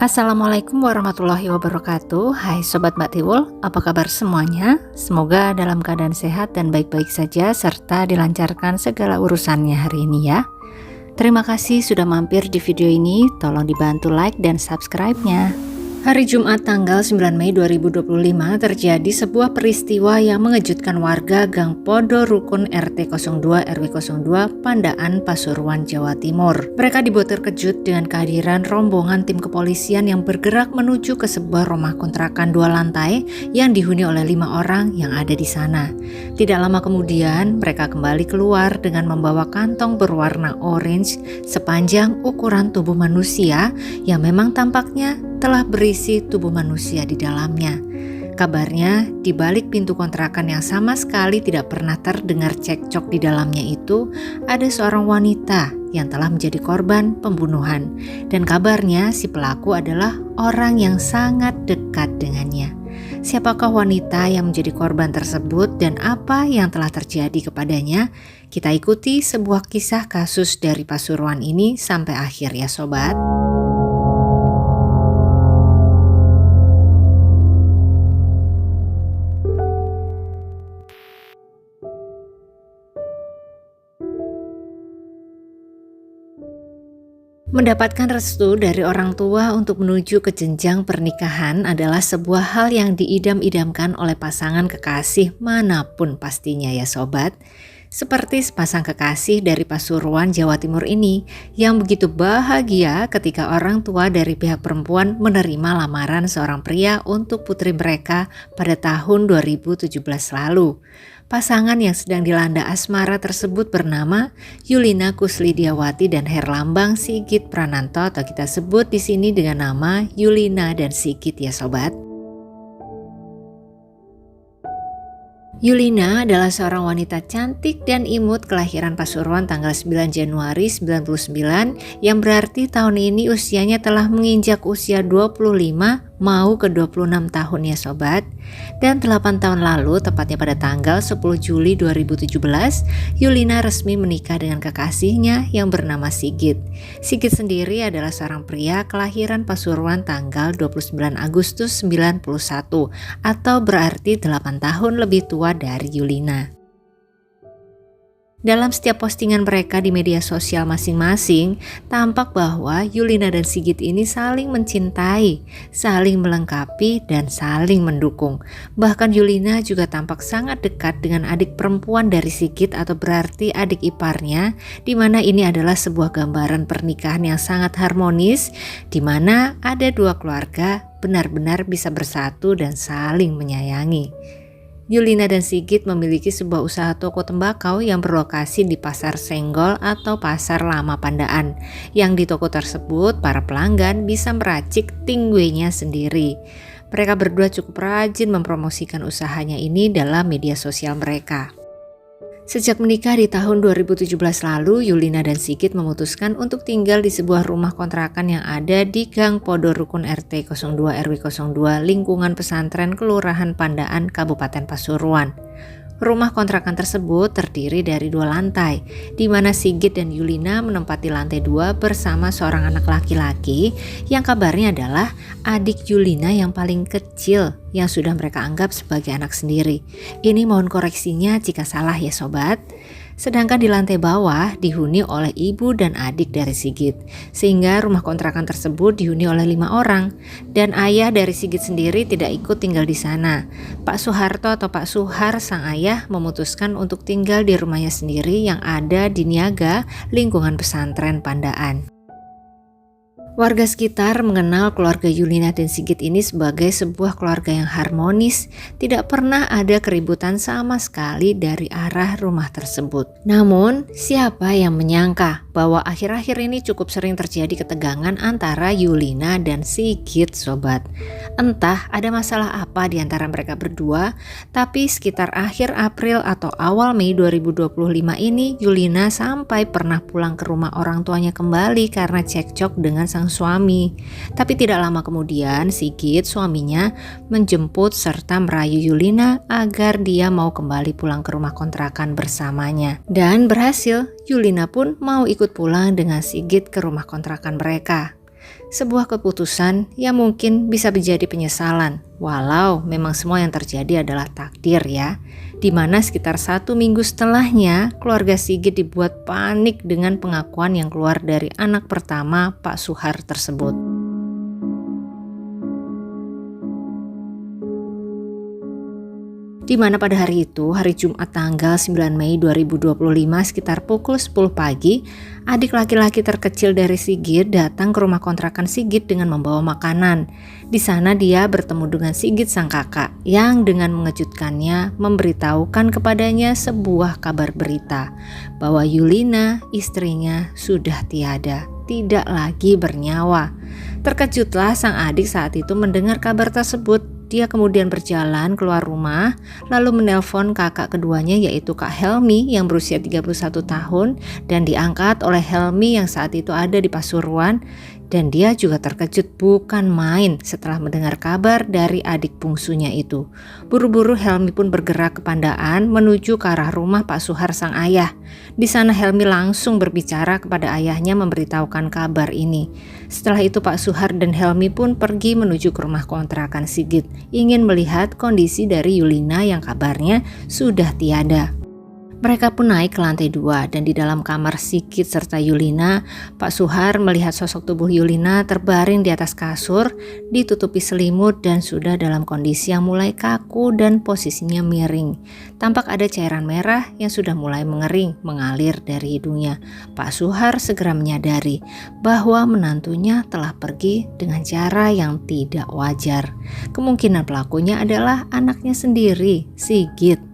Assalamualaikum warahmatullahi wabarakatuh. Hai Sobat Mbak Tiwul, apa kabar semuanya? Semoga dalam keadaan sehat dan baik-baik saja serta dilancarkan segala urusannya hari ini ya. Terima kasih sudah mampir di video ini, tolong dibantu like dan subscribe-nya. Hari Jumat tanggal 9 Mei 2025 terjadi sebuah peristiwa yang mengejutkan warga Gang Podo Rukun RT 02 RW 02 Pandaan Pasuruan, Jawa Timur. Mereka dibuat terkejut dengan kehadiran rombongan tim kepolisian yang bergerak menuju ke sebuah rumah kontrakan 2 lantai yang dihuni oleh 5 orang yang ada di sana. Tidak lama kemudian mereka kembali keluar dengan membawa kantong berwarna orange sepanjang ukuran tubuh manusia yang memang tampaknya telah berisi tubuh manusia di dalamnya. Kabarnya di balik pintu kontrakan yang sama sekali tidak pernah terdengar cekcok di dalamnya itu ada seorang wanita yang telah menjadi korban pembunuhan, dan kabarnya si pelaku adalah orang yang sangat dekat dengannya. Siapakah wanita yang menjadi korban tersebut dan apa yang telah terjadi kepadanya? Kita ikuti sebuah kisah kasus dari Pasuruan ini sampai akhir ya sobat. Mendapatkan restu dari orang tua untuk menuju ke jenjang pernikahan adalah sebuah hal yang diidam-idamkan oleh pasangan kekasih manapun pastinya ya sobat. Seperti sepasang kekasih dari Pasuruan, Jawa Timur ini yang begitu bahagia ketika orang tua dari pihak perempuan menerima lamaran seorang pria untuk putri mereka pada tahun 2017 lalu. Pasangan yang sedang dilanda asmara tersebut bernama Yulina Kuslidiawati dan Herlambang Sigit Prananto, atau kita sebut di sini dengan nama Yulina dan Sigit ya sobat. Yulina adalah seorang wanita cantik dan imut kelahiran Pasuruan tanggal 9 Januari 99 yang berarti tahun ini usianya telah menginjak usia 25 mau ke 26 tahun ya sobat. Dan 8 tahun lalu, tepatnya pada tanggal 10 Juli 2017, Yulina resmi menikah dengan kekasihnya yang bernama Sigit. Sigit sendiri adalah seorang pria kelahiran Pasuruan tanggal 29 Agustus 91 atau berarti 8 tahun lebih tua dari Yulina. Dalam setiap postingan mereka di media sosial masing-masing, tampak bahwa Yulina dan Sigit ini saling mencintai, saling melengkapi, dan saling mendukung. Bahkan Yulina juga tampak sangat dekat dengan adik perempuan dari Sigit atau berarti adik iparnya, di mana ini adalah sebuah gambaran pernikahan yang sangat harmonis, di mana ada dua keluarga benar-benar bisa bersatu dan saling menyayangi. Yulina dan Sigit memiliki sebuah usaha toko tembakau yang berlokasi di Pasar Senggol atau Pasar Lama Pandaan. Yang di toko tersebut para pelanggan bisa meracik tingguenya sendiri. Mereka berdua cukup rajin mempromosikan usahanya ini dalam media sosial mereka. Sejak menikah di tahun 2017 lalu, Yulina dan Sigit memutuskan untuk tinggal di sebuah rumah kontrakan yang ada di Gang Podo Rukun RT 02 RW 02 lingkungan pesantren Kelurahan Pandaan, Kabupaten Pasuruan. Rumah kontrakan tersebut terdiri dari 2 lantai, di mana Sigit dan Yulina menempati lantai 2 bersama seorang anak laki-laki yang kabarnya adalah adik Yulina yang paling kecil yang sudah mereka anggap sebagai anak sendiri. Ini mohon koreksinya jika salah ya sobat. Sedangkan di lantai bawah dihuni oleh ibu dan adik dari Sigit, sehingga rumah kontrakan tersebut dihuni oleh 5 orang. Dan ayah dari Sigit sendiri tidak ikut tinggal di sana. Pak Soeharto atau Pak Suhar sang ayah memutuskan untuk tinggal di rumahnya sendiri yang ada di Niaga, lingkungan pesantren Pandaan. Warga sekitar mengenal keluarga Yulina dan Sigit ini sebagai sebuah keluarga yang harmonis, tidak pernah ada keributan sama sekali dari arah rumah tersebut. Namun, siapa yang menyangka bahwa akhir-akhir ini cukup sering terjadi ketegangan antara Yulina dan Sigit sobat. Entah ada masalah apa di antara mereka berdua, tapi sekitar akhir April atau awal Mei 2025 ini Yulina sampai pernah pulang ke rumah orang tuanya kembali karena cekcok dengan sang suami. Tapi tidak lama kemudian Sigit suaminya menjemput serta merayu Yulina agar dia mau kembali pulang ke rumah kontrakan bersamanya. Dan berhasil, Yulina pun mau ikut pulang dengan Sigit ke rumah kontrakan mereka. Sebuah keputusan yang mungkin bisa menjadi penyesalan, walau memang semua yang terjadi adalah takdir ya. Dimana sekitar 1 minggu setelahnya, keluarga Sigit dibuat panik dengan pengakuan yang keluar dari anak pertama Pak Suhar tersebut. Di mana pada hari itu, hari Jumat tanggal 9 Mei 2025 sekitar pukul 10 pagi, adik laki-laki terkecil dari Sigit datang ke rumah kontrakan Sigit dengan membawa makanan. Di sana dia bertemu dengan Sigit sang kakak yang dengan mengejutkannya memberitahukan kepadanya sebuah kabar berita bahwa Yulina, istrinya, sudah tiada, tidak lagi bernyawa. Terkejutlah sang adik saat itu mendengar kabar tersebut. Dia kemudian berjalan keluar rumah lalu menelpon kakak keduanya yaitu Kak Helmi yang berusia 31 tahun dan diangkat oleh Helmi yang saat itu ada di Pasuruan. Dan dia juga terkejut bukan main setelah mendengar kabar dari adik bungsunya itu. Buru-buru Helmi pun bergerak ke Pandaan menuju ke arah rumah Pak Suhar sang ayah. Di sana Helmi langsung berbicara kepada ayahnya memberitahukan kabar ini. Setelah itu Pak Suhar dan Helmi pun pergi menuju ke rumah kontrakan Sigit, ingin melihat kondisi dari Yulina yang kabarnya sudah tiada. Mereka pun naik ke lantai 2 dan di dalam kamar Sigit serta Yulina, Pak Suhar melihat sosok tubuh Yulina terbaring di atas kasur, ditutupi selimut dan sudah dalam kondisi yang mulai kaku dan posisinya miring. Tampak ada cairan merah yang sudah mulai mengering mengalir dari hidungnya. Pak Suhar segera menyadari bahwa menantunya telah pergi dengan cara yang tidak wajar. Kemungkinan pelakunya adalah anaknya sendiri, Sigit.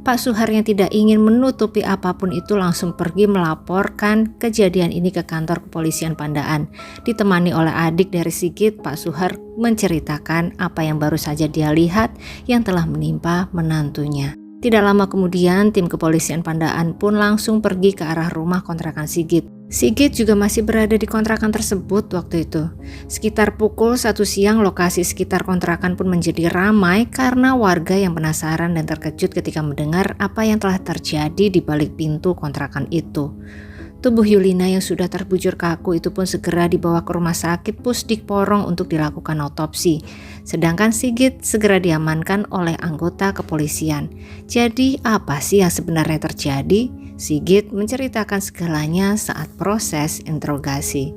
Pak Suhar yang tidak ingin menutupi apapun itu langsung pergi melaporkan kejadian ini ke kantor kepolisian Pandaan. Ditemani oleh adik dari Sigit, Pak Suhar menceritakan apa yang baru saja dia lihat yang telah menimpa menantunya. Tidak lama kemudian tim kepolisian Pandaan pun langsung pergi ke arah rumah kontrakan Sigit. Sigit juga masih berada di kontrakan tersebut waktu itu. Sekitar pukul 1 siang lokasi sekitar kontrakan pun menjadi ramai karena warga yang penasaran dan terkejut ketika mendengar apa yang telah terjadi di balik pintu kontrakan itu. Tubuh Yulina yang sudah terbujur kaku itu pun segera dibawa ke rumah sakit Pusdik Porong untuk dilakukan otopsi. Sedangkan Sigit segera diamankan oleh anggota kepolisian. Jadi apa sih yang sebenarnya terjadi? Sigit menceritakan segalanya saat proses interogasi.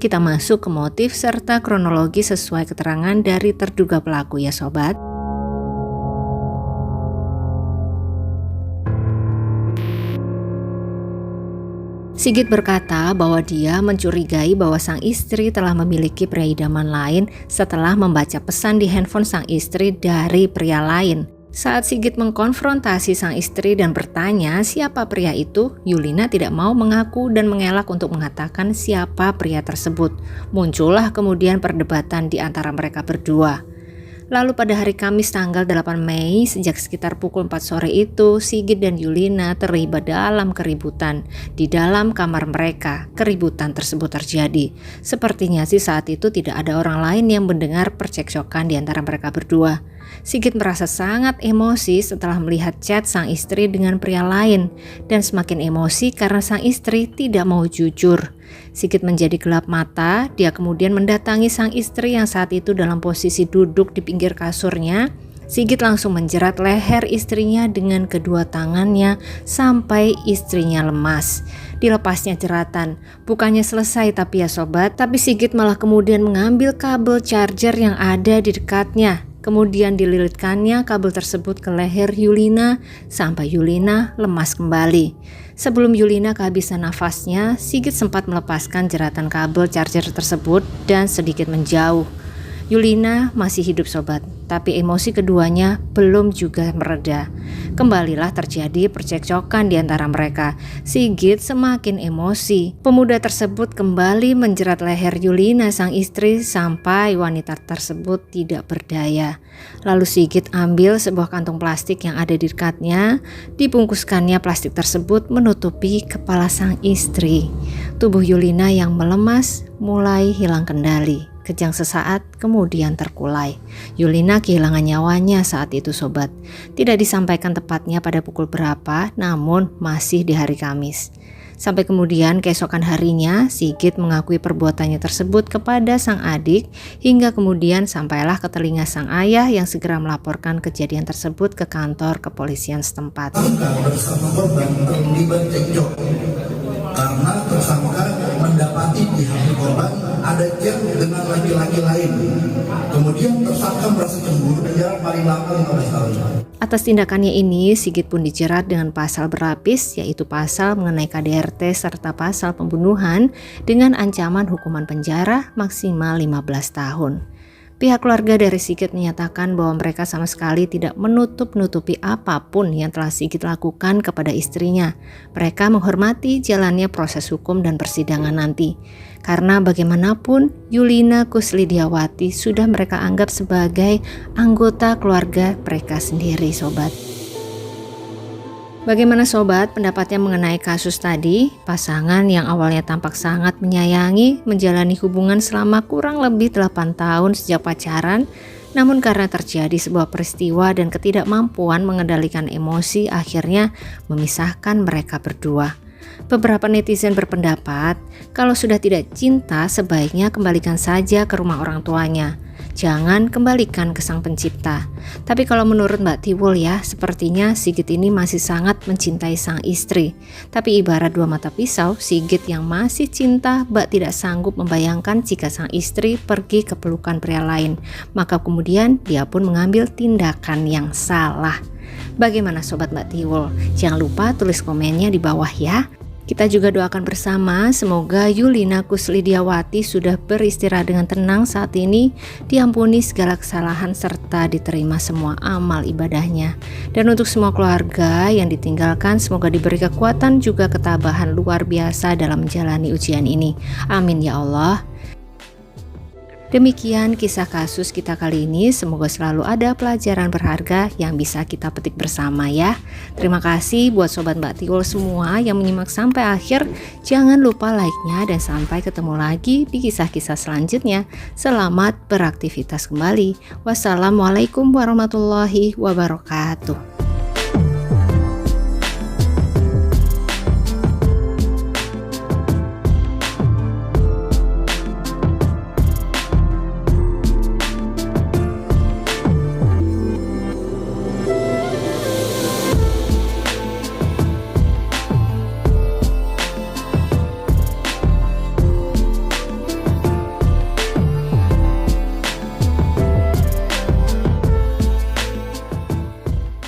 Kita masuk ke motif serta kronologi sesuai keterangan dari terduga pelaku ya sobat. Sigit berkata bahwa dia mencurigai bahwa sang istri telah memiliki pria idaman lain setelah membaca pesan di handphone sang istri dari pria lain. Saat Sigit mengkonfrontasi sang istri dan bertanya siapa pria itu, Yulina tidak mau mengaku dan mengelak untuk mengatakan siapa pria tersebut. Muncullah kemudian perdebatan di antara mereka berdua. Lalu pada hari Kamis tanggal 8 Mei sejak sekitar pukul 4 sore itu, Sigit dan Yulina terlibat dalam keributan di dalam kamar mereka. Keributan tersebut terjadi. Sepertinya sih saat itu tidak ada orang lain yang mendengar percekcokan di antara mereka berdua. Sigit merasa sangat emosi setelah melihat chat sang istri dengan pria lain dan semakin emosi karena sang istri tidak mau jujur. Sigit menjadi gelap mata, dia kemudian mendatangi sang istri yang saat itu dalam posisi duduk di pinggir kasurnya. Sigit langsung menjerat leher istrinya dengan kedua tangannya sampai istrinya lemas. Dilepasnya jeratan, bukannya selesai tapi ya sobat, tapi Sigit malah kemudian mengambil kabel charger yang ada di dekatnya. Kemudian dililitkannya kabel tersebut ke leher Yulina sampai Yulina lemas kembali. Sebelum Yulina kehabisan nafasnya, Sigit sempat melepaskan jeratan kabel charger tersebut dan sedikit menjauh. Yulina masih hidup sobat, tapi emosi keduanya belum juga mereda. Kembalilah terjadi percekcokan di antara mereka. Sigit semakin emosi. Pemuda tersebut kembali menjerat leher Yulina sang istri sampai wanita tersebut tidak berdaya. Lalu Sigit ambil sebuah kantung plastik yang ada di dekatnya, dibungkuskannya plastik tersebut menutupi kepala sang istri. Tubuh Yulina yang melemas mulai hilang kendali. kejang sesaat, kemudian terkulai. Yulina kehilangan nyawanya saat itu sobat. Tidak disampaikan tepatnya pada pukul berapa, namun masih di hari Kamis. Sampai kemudian keesokan harinya, Sigit mengakui perbuatannya tersebut kepada sang adik, hingga kemudian sampailah ke telinga sang ayah yang segera melaporkan kejadian tersebut ke kantor kepolisian setempat. Bersama korban terlibat cekcok karena tersangka mendapati di HP korban ada chat dengan laki-laki lain. Kemudian tersangka merasa cemburu dan jarak paling lama 15 tahun. Atas tindakannya ini, Sigit pun dijerat dengan pasal berlapis, yaitu pasal mengenai KDRT serta pasal pembunuhan dengan ancaman hukuman penjara maksimal 15 tahun. Pihak keluarga dari Sigit menyatakan bahwa mereka sama sekali tidak menutup-nutupi apapun yang telah Sigit lakukan kepada istrinya. Mereka menghormati jalannya proses hukum dan persidangan nanti. Karena bagaimanapun Yulina Kuslidiawati sudah mereka anggap sebagai anggota keluarga mereka sendiri sobat. Bagaimana sobat pendapatnya mengenai kasus tadi? Pasangan yang awalnya tampak sangat menyayangi menjalani hubungan selama kurang lebih 8 tahun sejak pacaran, namun karena terjadi sebuah peristiwa dan ketidakmampuan mengendalikan emosi akhirnya memisahkan mereka berdua. Beberapa netizen berpendapat kalau sudah tidak cinta sebaiknya kembalikan saja ke rumah orang tuanya. Jangan kembalikan ke sang pencipta. Tapi kalau menurut Mbak Tiwul ya, sepertinya Sigit ini masih sangat mencintai sang istri. Tapi ibarat dua mata pisau, Sigit yang masih cinta bak tidak sanggup membayangkan jika sang istri pergi ke pelukan pria lain. Maka kemudian dia pun mengambil tindakan yang salah. Bagaimana sobat Mbak Tiwul? Jangan lupa tulis komennya di bawah ya. Kita juga doakan bersama semoga Yulina Kuslidiawati sudah beristirahat dengan tenang saat ini, diampuni segala kesalahan serta diterima semua amal ibadahnya. Dan untuk semua keluarga yang ditinggalkan semoga diberi kekuatan juga ketabahan luar biasa dalam menjalani ujian ini. Amin ya Allah. Demikian kisah kasus kita kali ini, semoga selalu ada pelajaran berharga yang bisa kita petik bersama ya. Terima kasih buat Sobat Mbak Tiwul semua yang menyimak sampai akhir. Jangan lupa like-nya dan sampai ketemu lagi di kisah-kisah selanjutnya. Selamat beraktivitas kembali. Wassalamualaikum warahmatullahi wabarakatuh.